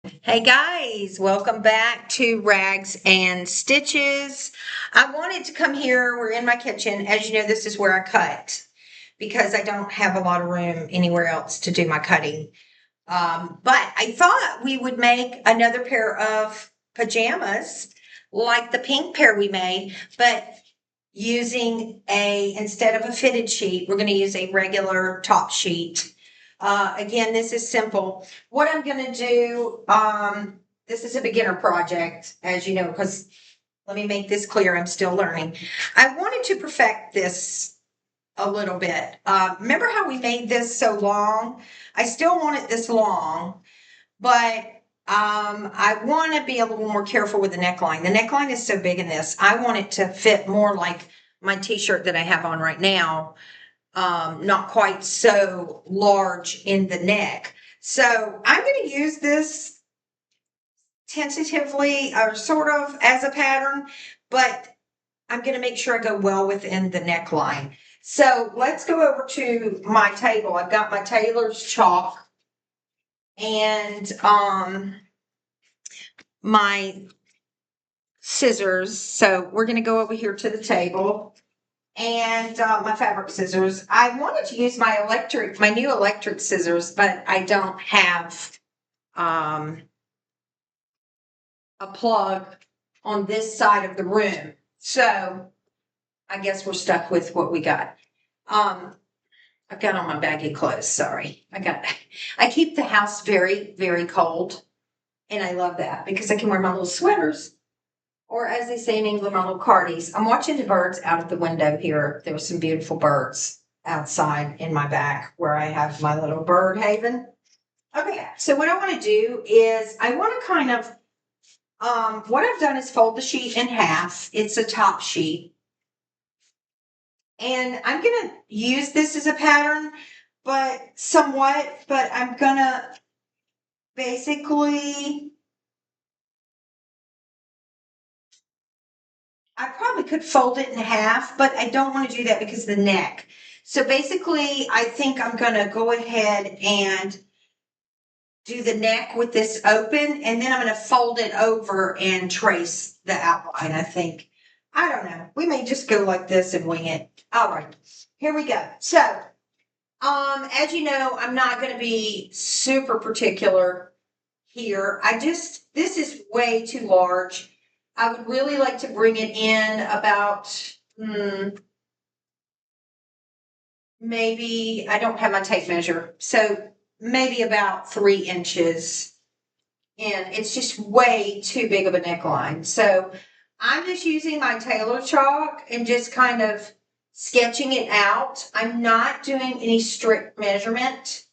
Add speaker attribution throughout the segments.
Speaker 1: Hey guys, welcome back to Rags and Stitches. I wanted to come here. We're in my kitchen. As you know, this is where I cut because I don't have a lot of room anywhere else to do my cutting. But I thought we would make another pair of pajamas like the pink pair we made, but instead of a fitted sheet, we're going to use a regular top sheet. Again, this is simple. What I'm going to do, this is a beginner project, as you know, because let me make this clear, I'm still learning. I wanted to perfect this a little bit. Remember how we made this so long? I still want it this long, but I want to be a little more careful with the neckline. The neckline is so big in this. I want it to fit more like my t-shirt that I have on right now, not quite so large in the neck. So I'm going to use this tentatively or sort of as a pattern, but I'm going to make sure I go well within the neckline. So let's go over to my table. I've got my tailor's chalk and my scissors. So we're going to go over here to the table and my fabric scissors. I wanted to use my new electric scissors, but I don't have um, a plug on this side of the room. So I guess we're stuck with what we got. Um, I've got on my baggy clothes. Sorry. I keep the house very, very cold. And I love that because I can wear my little sweaters, or as they say in England, my little cardies. I'm watching the birds out of the window here. There were some beautiful birds outside in my back where I have my little bird haven. Okay, so what I want to do is I want to kind of, what I've done is fold the sheet in half. It's a top sheet. And I'm going to use this as a pattern, but I'm going to basically, I probably could fold it in half, but I don't want to do that because of the neck. So basically, I think I'm going to go ahead and do the neck with this open, and then I'm going to fold it over and trace the outline, I think. I don't know. We may just go like this and wing it. All right, here we go. So, as you know, I'm not going to be super particular here. This is way too large. I would really like to bring it in about, maybe, I don't have my tape measure, so maybe about 3 inches in. It's just way too big of a neckline. So I'm just using my tailor chalk and just kind of sketching it out. I'm not doing any strict measurement.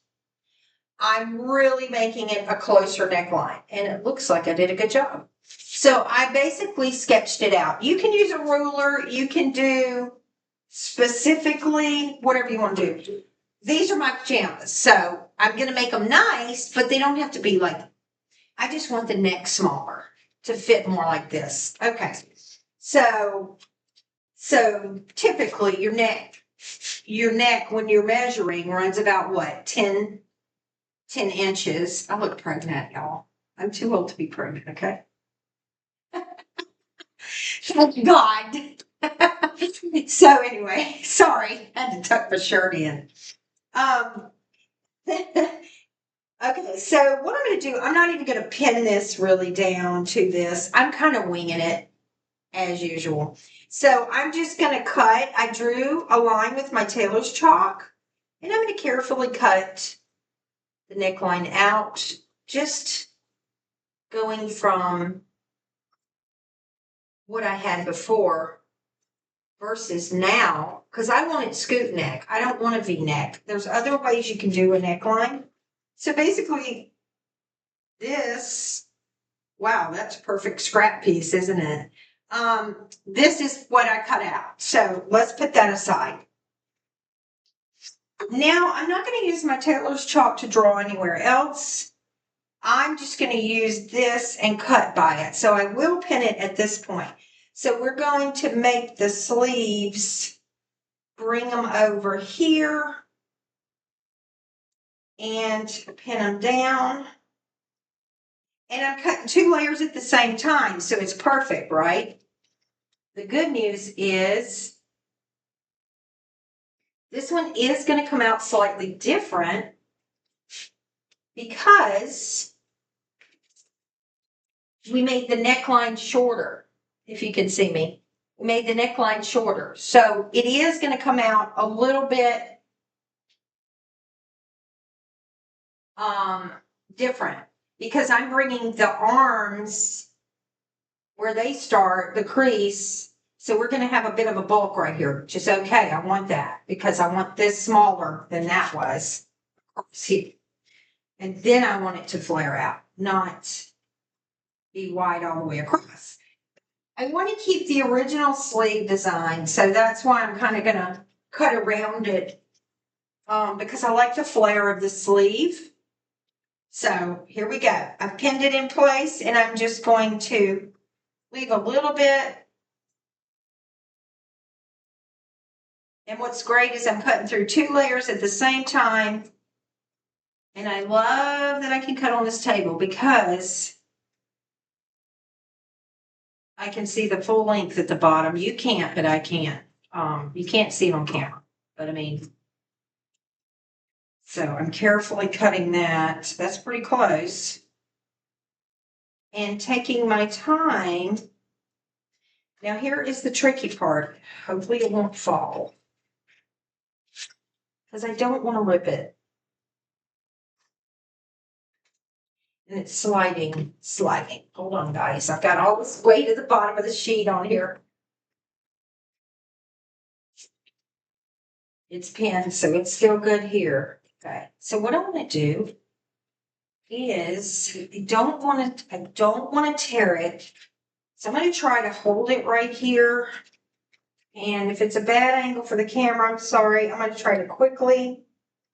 Speaker 1: I'm really making it a closer neckline, and it looks like I did a good job. So I basically sketched it out. You can use a ruler. You can do specifically whatever you want to do. These are my pajamas, so I'm going to make them nice, but they don't have to be like, I just want the neck smaller to fit more like this. Okay. So typically your neck when you're measuring runs about what, 10 inches. I look pregnant, y'all. I'm too old to be pregnant, okay? Thank God. So anyway, sorry, I had to tuck my shirt in. Um, okay, so what I'm going to do, I'm not even going to pin this really down to this. I'm kind of winging it as usual. So I'm just going to cut. I drew a line with my tailor's chalk, and I'm going to carefully cut the neckline out, just going from what I had before versus now, because I want it scoop neck. I don't want a V neck. There's other ways you can do a neckline. So basically, this, wow, that's a perfect scrap piece, isn't it? This is what I cut out. So let's put that aside. Now, I'm not going to use my tailor's chalk to draw anywhere else. I'm just going to use this and cut by it. So I will pin it at this point. So we're going to make the sleeves, bring them over here and pin them down. And I'm cutting 2 layers at the same time, so it's perfect, right? The good news is this one is going to come out slightly different because we made the neckline shorter, if you can see me. We made the neckline shorter. So it is going to come out a little bit different because I'm bringing the arms where they start, the crease. So we're going to have a bit of a bulk right here, which is okay. I want that because I want this smaller than that was. See, and then I want it to flare out, not be wide all the way across. I want to keep the original sleeve design, so that's why I'm kind of going to cut around it because I like the flare of the sleeve. So here we go. I've pinned it in place, and I'm just going to leave a little bit. And what's great is I'm cutting through 2 layers at the same time. And I love that I can cut on this table because I can see the full length at the bottom. You can't, but I can. You can't see it on camera, but I mean, so I'm carefully cutting that. That's pretty close. And taking my time. Now here is the tricky part. Hopefully it won't fall. Because I don't want to rip it. And it's sliding. Hold on, guys. I've got all this weight at the bottom of the sheet on here. It's pinned, so it's still good here. Okay. So what I want to do is I don't want to tear it. So I'm going to try to hold it right here. And if it's a bad angle for the camera, I'm sorry. I'm going to try to quickly,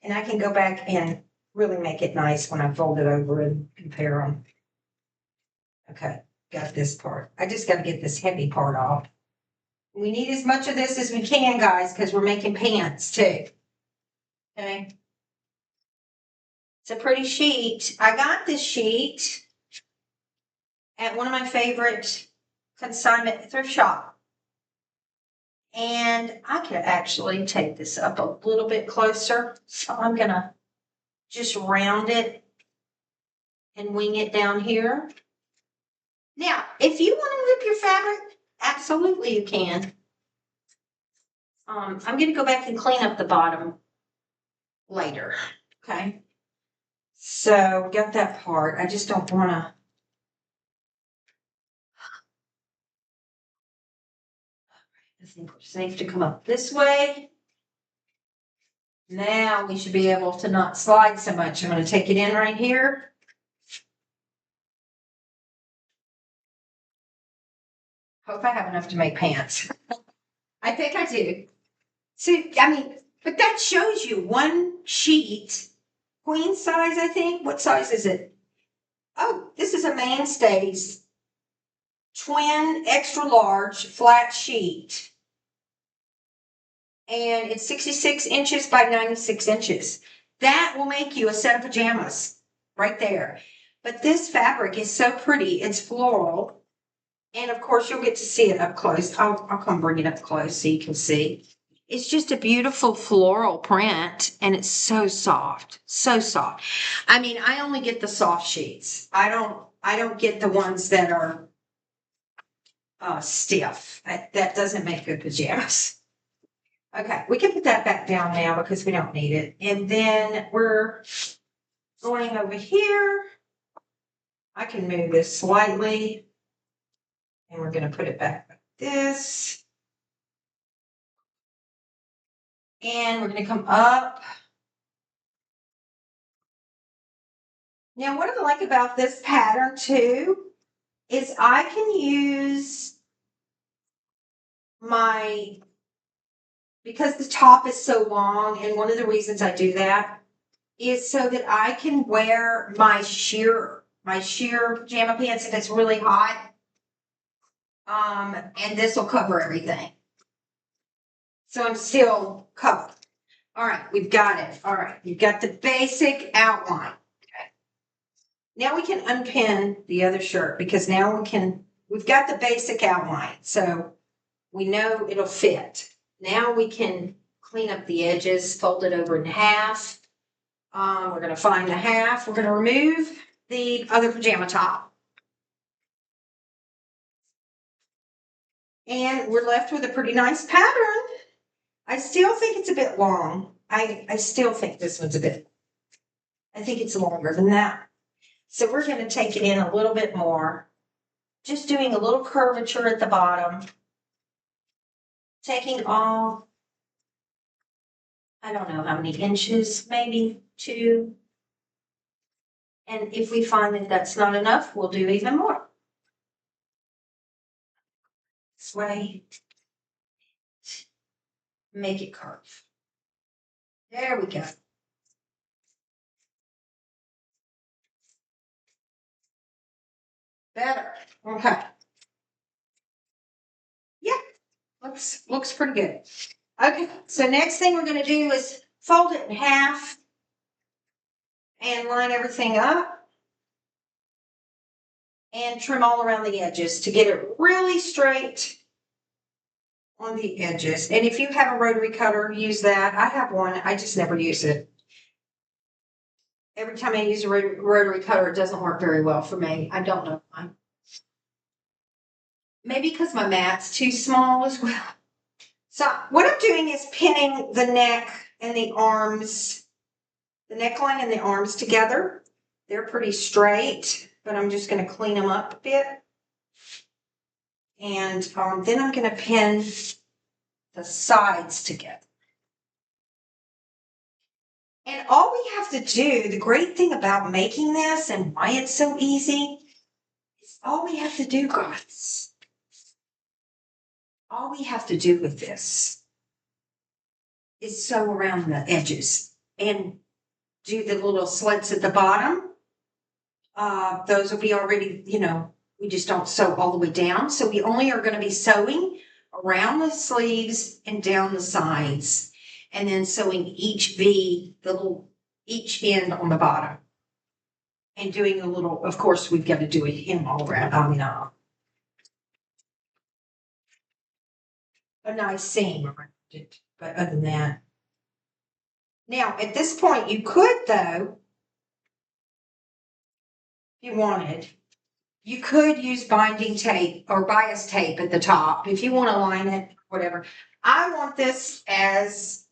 Speaker 1: and I can go back and really make it nice when I fold it over and compare them. Okay, got this part. I just got to get this heavy part off. We need as much of this as we can, guys, because we're making pants too. Okay. It's a pretty sheet. I got this sheet at one of my favorite consignment thrift shop. And I could actually take this up a little bit closer. So I'm going to just round it and wing it down here. Now, if you want to rip your fabric, absolutely you can. I'm going to go back and clean up the bottom later. Okay. So got that part. I just don't want to. I think we're safe to come up this way. Now we should be able to not slide so much. I'm going to take it in right here. Hope I have enough to make pants. I think I do. See, I mean, but that shows you one sheet, queen size, I think. What size is it? Oh, this is a Mainstays twin extra large flat sheet. And it's 66 inches by 96 inches. That will make you a set of pajamas right there. But this fabric is so pretty. It's floral. And of course, you'll get to see it up close. I'll come bring it up close so you can see. It's just a beautiful floral print, and it's so soft, so soft. I mean, I only get the soft sheets. I don't get the ones that are stiff. That doesn't make good pajamas. Okay, we can put that back down now because we don't need it. And then we're going over here. I can move this slightly. And we're going to put it back like this. And we're going to come up. Now, what I like about this pattern too is I can use because the top is so long, and one of the reasons I do that is so that I can wear my sheer pajama pants if it's really hot. And this will cover everything. So I'm still covered. All right, we've got it. All right, you've got the basic outline. Okay. Now we can unpin the other shirt because now we've got the basic outline. So we know it'll fit. Now we can clean up the edges, fold it over in half. We're going to find the half. We're going to remove the other pajama top. And we're left with a pretty nice pattern. I still think it's a bit long. I still think this one's I think it's longer than that. So we're going to take it in a little bit more. Just doing a little curvature at the bottom. Taking off, I don't know how many inches, maybe 2. And if we find that that's not enough, we'll do even more. This way. Make it curve. There we go. Better. Okay. Yeah, looks pretty good. Okay, so next thing we're going to do is fold it in half and line everything up and trim all around the edges to get it really straight on the edges. And if you have a rotary cutter, use that. I have one. I just never use it. Every time I use a rotary cutter, it doesn't work very well for me. I don't know why. Maybe because my mat's too small as well. So what I'm doing is pinning the neck and the arms, the neckline and the arms together. They're pretty straight, but I'm just going to clean them up a bit. And then I'm going to pin the sides together. And all we have to do, the great thing about making this and why it's so easy, is all we have to do, guys. All we have to do with this is sew around the edges and do the little slits at the bottom. Those will be already, we just don't sew all the way down. So we only are going to be sewing around the sleeves and down the sides. And then sewing each each end on the bottom. And doing a little, of course, we've got to do a hem all around. A nice seam around it. But other than that. Now, at this point, you could, though, if you wanted, you could use binding tape or bias tape at the top if you want to line it, whatever. I want this as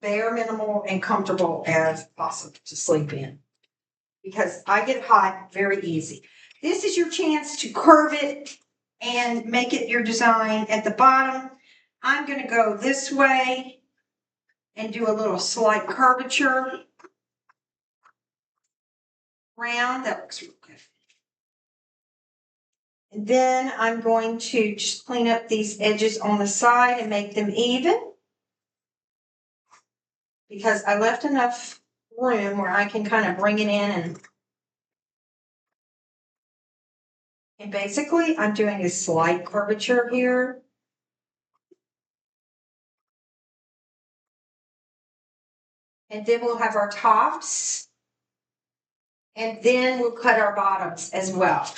Speaker 1: bare minimal and comfortable as possible to sleep in because I get hot very easy. This is your chance to curve it and make it your design at the bottom. I'm going to go this way and do a little slight curvature around. That looks real good. And then I'm going to just clean up these edges on the side and make them even. Because I left enough room where I can kind of bring it in and basically I'm doing a slight curvature here. And then we'll have our tops. And then we'll cut our bottoms as well.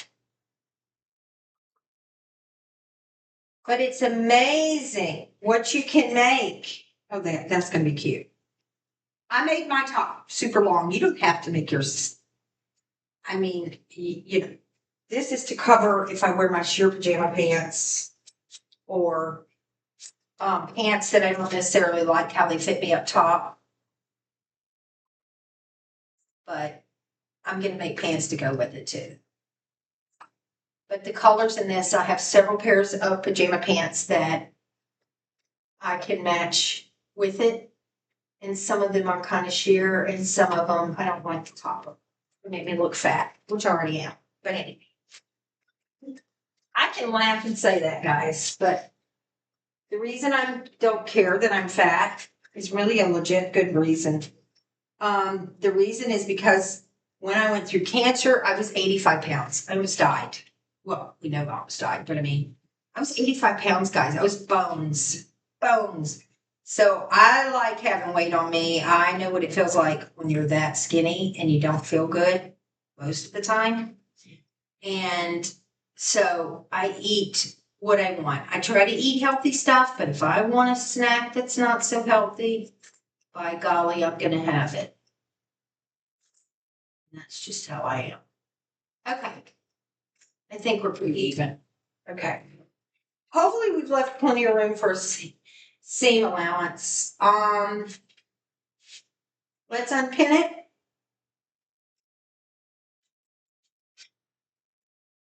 Speaker 1: But it's amazing what you can make. Oh, that's going to be cute. I made my top super long. You don't have to make yours. I mean, this is to cover if I wear my sheer pajama pants or pants that I don't necessarily like how they fit me up top. But I'm going to make pants to go with it too. But the colors in this, I have several pairs of pajama pants that I can match with it. And some of them are kind of sheer, and some of them I don't like the top of. It make me look fat, which I already am. But anyway, I can laugh and say that, guys. But the reason I don't care that I'm fat is really a legit good reason. The reason is because when I went through cancer, I was 85 pounds. I almost died. Well, we know I almost died, but I mean, I was 85 pounds, guys. I was bones. So I like having weight on me. I know what it feels like when you're that skinny and you don't feel good. most of the time. And so I eat what I want. I try to eat healthy stuff, but if I want a snack that's not so healthy, by golly, I'm going to have it. And that's just how I am. Okay. I think we're pretty even. Okay. Hopefully we've left plenty of room for a seam allowance. Let's unpin it.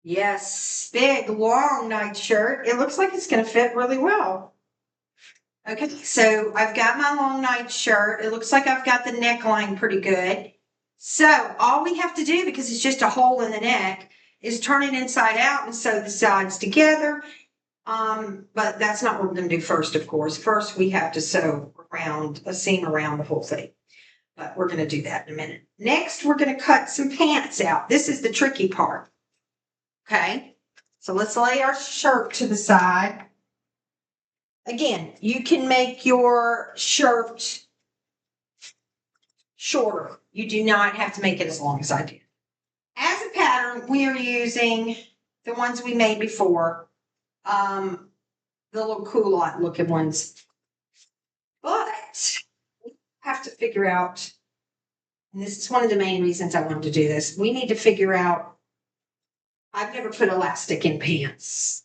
Speaker 1: Yes, big, long nightshirt. It looks like it's going to fit really well. Okay, so I've got my long nightshirt. It looks like I've got the neckline pretty good. So all we have to do, because it's just a hole in the neck, is turn it inside out and sew the sides together. But that's not what we're going to do first, of course. First, we have to sew around a seam around the whole thing. But we're going to do that in a minute. Next, we're going to cut some pants out. This is the tricky part. Okay, so let's lay our shirt to the side. Again, you can make your shirt shorter. You do not have to make it as long as I did. As a pattern, we are using the ones we made before, the little culotte looking ones. But we have to figure out, and this is one of the main reasons I wanted to do this, we need to figure out, I've never put elastic in pants.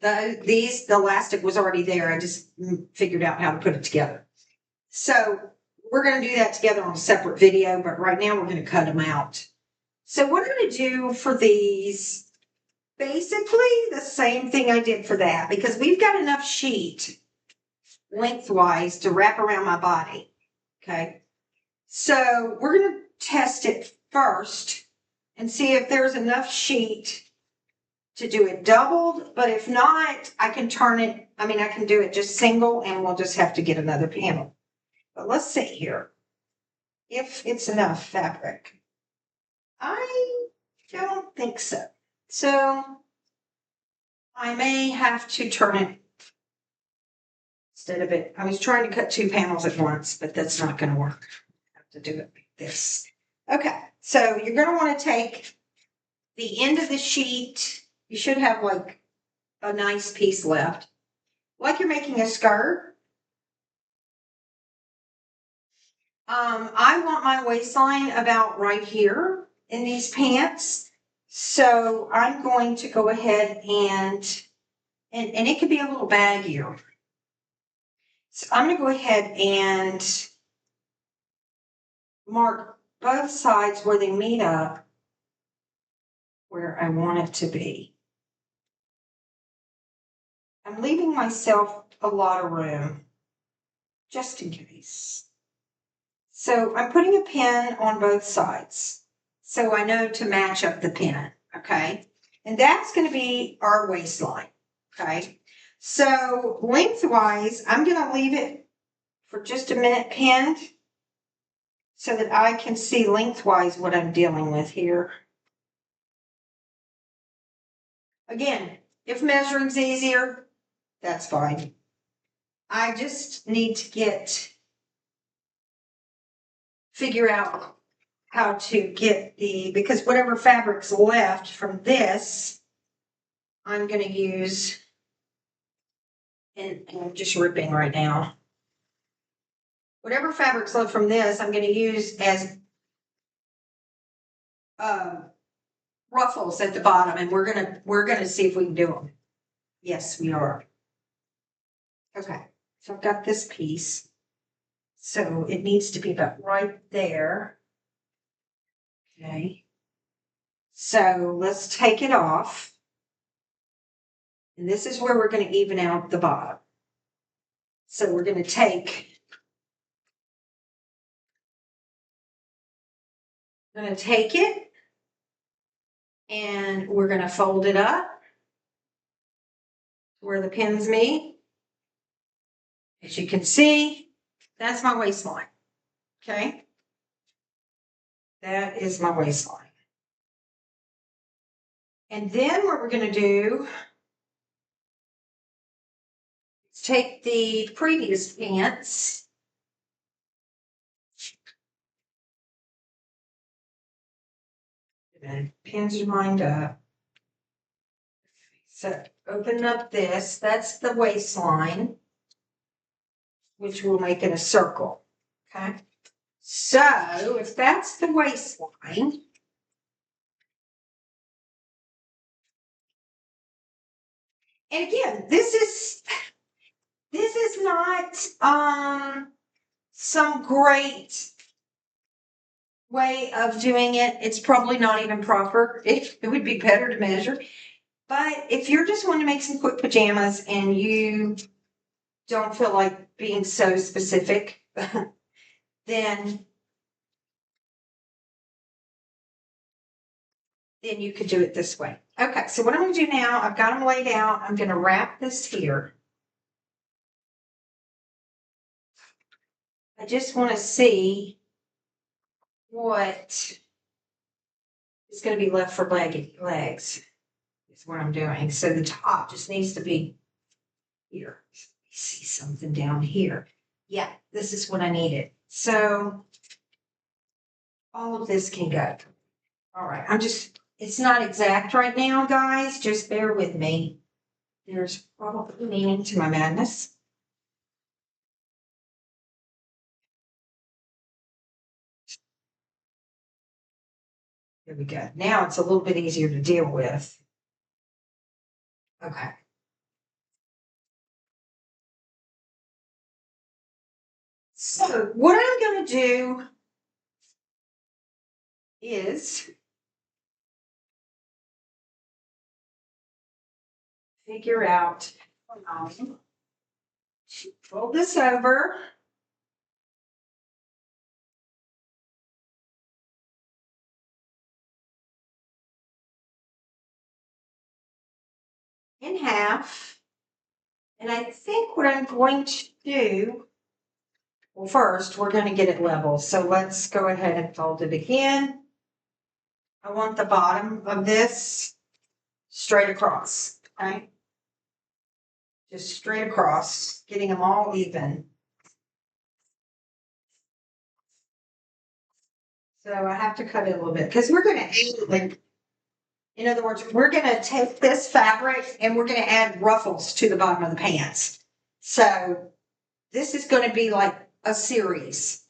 Speaker 1: The elastic was already there. I just figured out how to put it together. So we're going to do that together on a separate video, but right now we're going to cut them out. So what I'm going to do for these, basically the same thing I did for that, because we've got enough sheet lengthwise to wrap around my body. Okay. So we're going to test it first and see if there's enough sheet to do it doubled, but if not, I can turn it, I can do it just single and we'll just have to get another panel. But let's see here if it's enough fabric. I don't think so. So I may have to turn it instead of it. I was trying to cut 2 panels at once, but that's not going to work. I have to do it like this. Okay, so you're going to want to take the end of the sheet. You should have like a nice piece left, like you're making a skirt. I want my waistline about right here in these pants. So I'm going to go ahead and it could be a little baggier. So I'm going to go ahead and mark both sides where they meet up, where I want it to be. I'm leaving myself a lot of room, just in case. So I'm putting a pin on both sides, so I know to match up the pin, okay? And that's going to be our waistline, okay? So lengthwise, I'm going to leave it for just a minute pinned so that I can see lengthwise what I'm dealing with here. Again, if measuring's easier, that's fine. I just need to figure out how to get because whatever fabric's left from this, I'm going to use, and I'm just ripping right now. Whatever fabric's left from this, I'm going to use as ruffles at the bottom, and we're gonna see if we can do them. Yes, we are. Okay, so I've got this piece, so it needs to be about right there. Okay, so let's take it off, and this is where we're going to even out the bottom. So we're going to take. I'm going to take it and we're going to fold it up where the pins meet. As you can see, that's my waistline. Okay. That is my waistline. And then what we're going to do is take the previous pants And pins are lined up. So open up this. That's the waistline, which will make it a circle. Okay. So if that's the waistline, and again, this is not some great way of doing it. It's probably not even proper. It would be better to measure. But if you're just wanting to make some quick pajamas and you don't feel like being so specific, then you could do it this way. Okay, so what I'm going to do now, I've got them laid out. I'm going to wrap this here. I just want to see what is going to be left for legs. Is what I'm doing. So the top just needs to be here. See something down here. Yeah, this is what I needed. So all of this can go. All right, it's not exact right now, guys. Just bear with me. There's probably meaning to my madness. There we go. Now it's a little bit easier to deal with. Okay. So what I'm going to do is figure out, fold this over. In half. And I think what I'm going to do, well, first we're going to get it level. So let's go ahead and fold it again. I want the bottom of this straight across, okay? Just straight across, getting them all even. So I have to cut it a little bit because we're going to, in other words, we're going to take this fabric and we're going to add ruffles to the bottom of the pants. So this is going to be like a series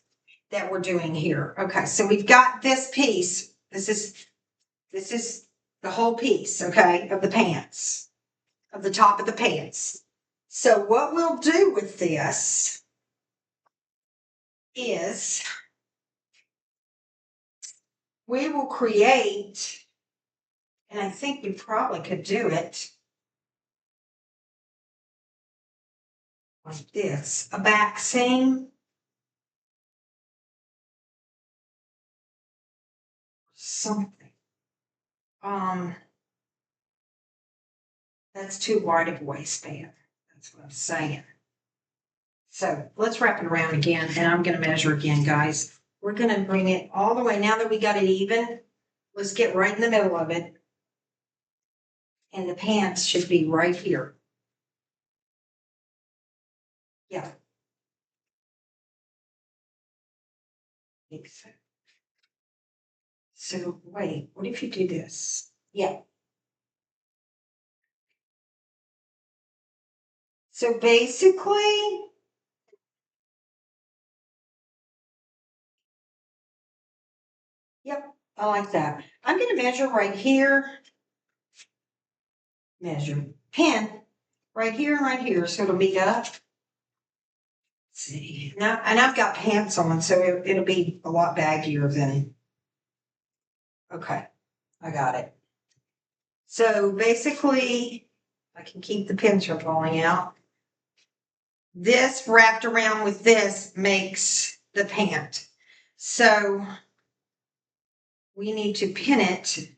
Speaker 1: that we're doing here. Okay, so we've got this piece. This is the whole piece, okay, of the pants, of the top of the pants. So what we'll do with this is we will create, and I think we probably could do it like this, a back seam. Something. That's too wide of a waistband. That's what I'm saying. So let's wrap it around again, and I'm going to measure again, guys. We're going to bring it all the way. Now that we got it even, let's get right in the middle of it. And the pants should be right here. Yeah. So wait, what if you do this? Yeah. So basically, yep, I like that. I'm going to measure right here. Measure. Pin right here and right here, so it'll meet up. Let's see. Now, and I've got pants on, so it'll be a lot baggier than. Okay, I got it. So basically, I can keep the pins from falling out. This wrapped around with this makes the pant. So we need to pin it.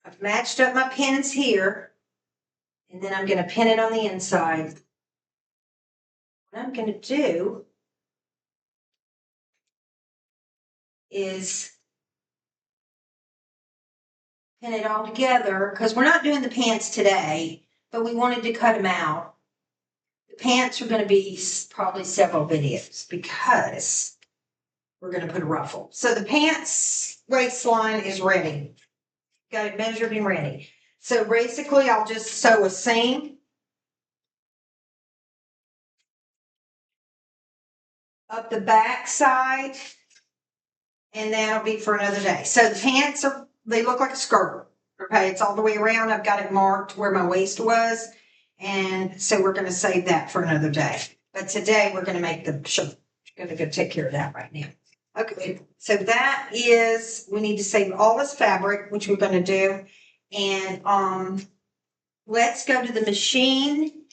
Speaker 1: I've matched up my pins here, and then I'm going to pin it on the inside. What I'm going to do is pin it all together because we're not doing the pants today, but we wanted to cut them out. The pants are going to be probably several videos because we're going to put a ruffle. So the pants waistline is ready. Got it measured and ready. So basically I'll just sew a seam up the back side, and that'll be for another day. So the pants they look like a skirt. Okay, it's all the way around. I've got it marked where my waist was. And so we're going to save that for another day. But today we're going to make the shirt. I'm going to go take care of that right now. Okay, so that is, we need to save all this fabric, which we're going to do. And let's go to the machine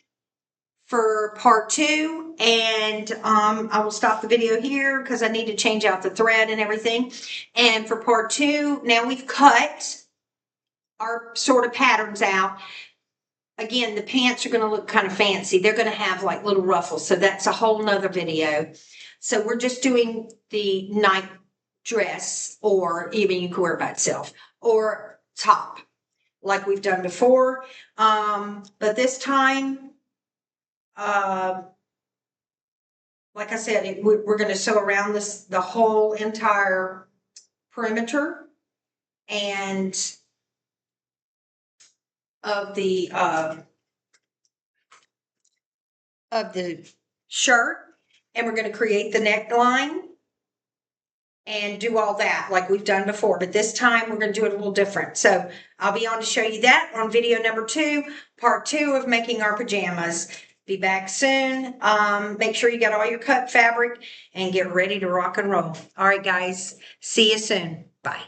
Speaker 1: for part 2. And I will stop the video here because I need to change out the thread and everything. And for part 2, now we've cut our sort of patterns out. Again, the pants are going to look kind of fancy. They're going to have like little ruffles. So that's a whole nother video. So we're just doing the night dress, or even you can wear it by itself, or top like we've done before. But this time, like I said, we're going to sew around the whole entire perimeter and of the shirt, and we're going to create the neckline and do all that like we've done before. But this time we're going to do it a little different. So I'll be on to show you that on video number 2, part 2 of making our pajamas. Be back soon. Make sure you got all your cut fabric and get ready to rock and roll. All right, guys. See you soon. Bye.